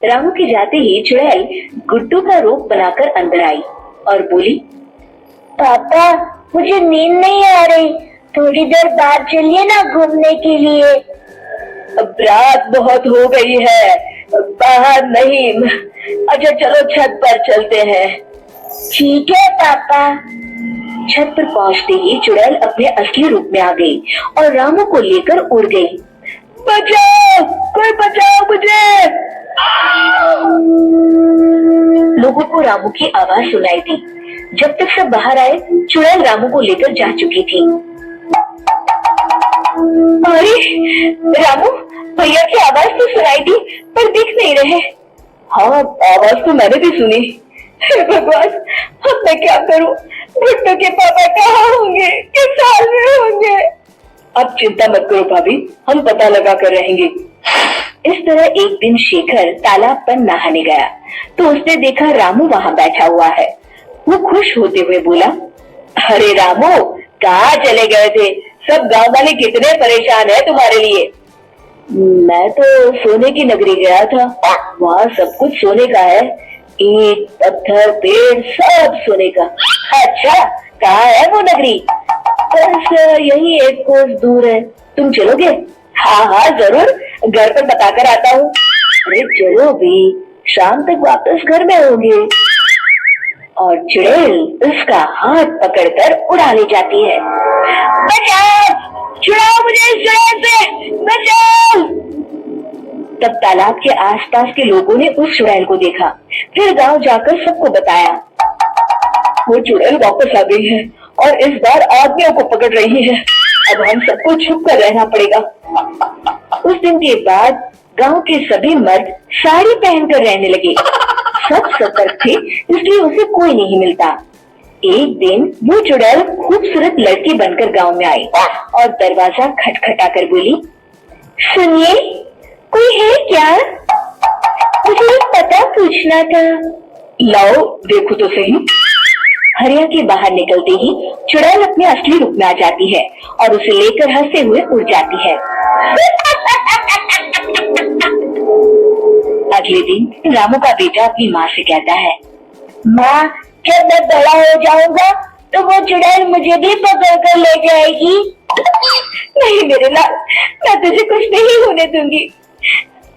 रामू के जाते ही चुड़ैल गुड्डू का रूप बनाकर अंदर आई और बोली, पापा मुझे नींद नहीं आ रही, थोड़ी देर बाहर चलिए ना घूमने के लिए। अब रात बहुत हो गई है, बाहर नहीं। अच्छा चलो छत पर चलते हैं। ठीक है पापा। छत पर पहुंचते ही चुड़ैल अपने असली रूप में आ गई और रामू को लेकर उड़ गई। बचाओ, कोई बचाओ मुझे। लोगों को रामू की आवाज सुनाई दी। जब तक सब बाहर आए, चुड़ैल रामू को लेकर जा चुकी थी। अरे रामू, भैया की आवाज तो सुनाई दी पर दिख नहीं रहे। हाँ, आवाज तो मैंने भी सुनी। हे भगवान, अब मैं क्या करूं? गुड्डू के पापा कहाँ होंगे, किस हाल में होंगे? अब चिंता मत करो भाभी, हम पता लगा कर रहेंगे। इस तरह एक दिन शेखर तालाब पर नहाने गया तो उसने देखा रामू वहां बैठा हुआ है। वो खुश होते हुए बोला, अरे रामू, कहाँ चले गए थे? सब गांव वाले कितने परेशान है तुम्हारे लिए। मैं तो सोने की नगरी गया था, वहाँ सब कुछ सोने का है, ईंट पत्थर पेड़ सब सोने का। अच्छा, कहाँ है वो नगरी? बस यही एक कोस दूर है, तुम चलोगे? हाँ हाँ जरूर, घर पर बता कर आता हूँ। अरे चलो भी, शाम तक वापस घर में होंगे। और चुड़ैल उसका हाथ पकड़कर उड़ा ले जाती है। बचाओ, छुड़ाओ मुझे इस चुड़ैल से, बचाओ। तब तालाब के आसपास के लोगों ने उस चुड़ैल को देखा, फिर गांव जाकर सबको बताया। वो चुड़ैल वापस आ गई है और इस बार आदमियों को पकड़ रही है। अब हम सबको छुप कर रहना पड़ेगा। उस दिन के बाद गांव के सभी मर्द साड़ी पहनकर रहने लगे। सब सतर्क थे, इसलिए उसे कोई नहीं मिलता। एक दिन वो चुड़ैल खूबसूरत लड़की बनकर गांव में आई और दरवाजा खटखटा कर बोली, सुनिए, कोई है क्या? मुझे एक पता पूछना था। लाओ देखो तो सही। हरिया के बाहर निकलते ही चुड़ैल अपने असली रूप में आ जाती है और उसे लेकर हंसते हुए उड़ जाती है। अगले दिन रामू का बेटा अपनी माँ से कहता है, माँ, जब मैं बड़ा हो जाऊंगा तो वो चुड़ैल मुझे भी पकड़ कर ले जाएगी। नहीं मेरे लाल, मैं तुझे कुछ नहीं होने दूंगी।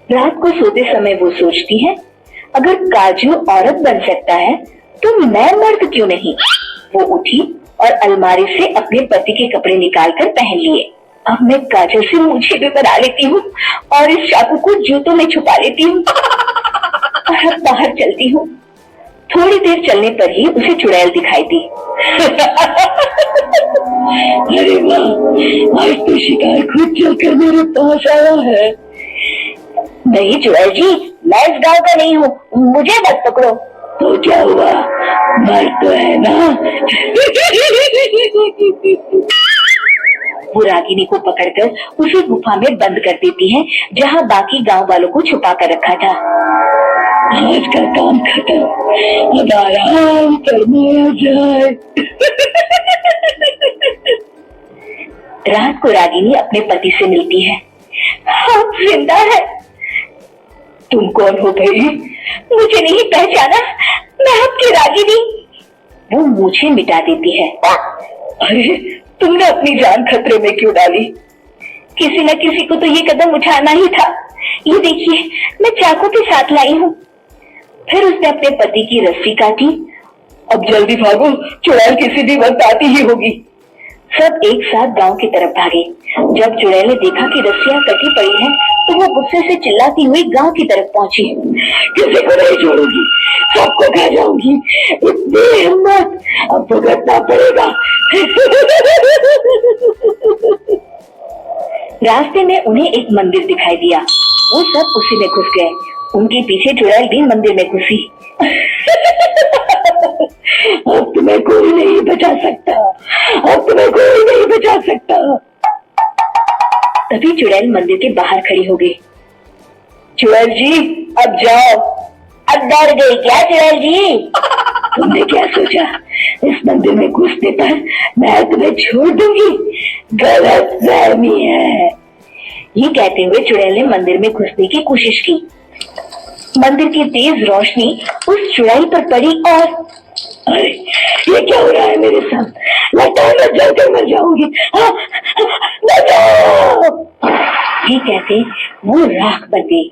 रात को सोते समय वो सोचती है, अगर काजू औरत बन सकता है तो मैं मर्द क्यों नहीं। वो उठी और अलमारी से अपने पति के कपड़े निकालकर पहन लिए। अब मैं काजल से मूछें भी बना लेती हूँ और इस चाकू को जूतों में छुपा लेती हूँ और अब बाहर चलती हूँ। थोड़ी देर चलने पर ही उसे चुड़ैल दिखाई दी। अरे वाह, आज तो शिकार खुद चलकर मेरे पास आया है। नहीं चुड़ैल जी, मैं इस गांव का नहीं हूँ, मुझे मत पकड़ो। तो क्या हुआ, मर्द तो है ना। वो रागिनी को पकड़कर उसे गुफा में बंद कर देती है, जहाँ बाकी गांव वालों को छुपा कर रखा था। आज का काम खत्म, अब आराम करने जाए। रात को रागिनी अपने पति से मिलती है। आप जिंदा है? तुम कौन हो भाई? मुझे नहीं पहचाना, मैं आपकी रागिनी। वो मूछें मिटा देती है। अरे तुमने अपनी जान खतरे में क्यों डाली? किसी न किसी को तो ये कदम उठाना ही था। ये देखिए, मैं चाकू के साथ लाई हूँ। फिर उसने अपने पति की रस्सी काटी। अब जल्दी भागो, चुड़ैल किसी भी वक्त आती ही होगी। सब एक साथ गांव की तरफ भागे। जब चुड़ैल ने देखा कि रस्सियां कटी पड़ी हैं, तो वो गुस्से से चिल्लाती हुई गांव की तरफ पहुंची। किसी को नहीं छोड़ूंगी, सबको खा जाऊंगी। इतनी हिम्मत, अब भुगतना पड़ेगा। रास्ते में उन्हें एक मंदिर दिखाई दिया। वो सब उसी में घुस गए। उनके पीछे चुड़ैल भी मंदिर में घुसी। अब तुम्हें कोई नहीं बचा सकता, अब तुम्हें कोई नहीं बचा सकता। तभी चुड़ैल मंदिर के बाहर खड़ी हो गई। चुड़ैल जी, अब जाओ। अब डर गई क्या चुड़ैल जी? तुमने क्या सोचा, इस मंदिर में घुसने पर मैं तुम्हें छोड़ दूंगी? गलत फहमी है। ये कहते हुए चुड़ैल ने मंदिर में घुसने की कोशिश की। मंदिर की तेज रोशनी उस चुड़ैल पर पड़ी और अरे ये क्या हो रहा है मेरे साथ? लगता है मैं जलकर मर जाऊंगी। बचाओ! ये कहते वो राख बन गई।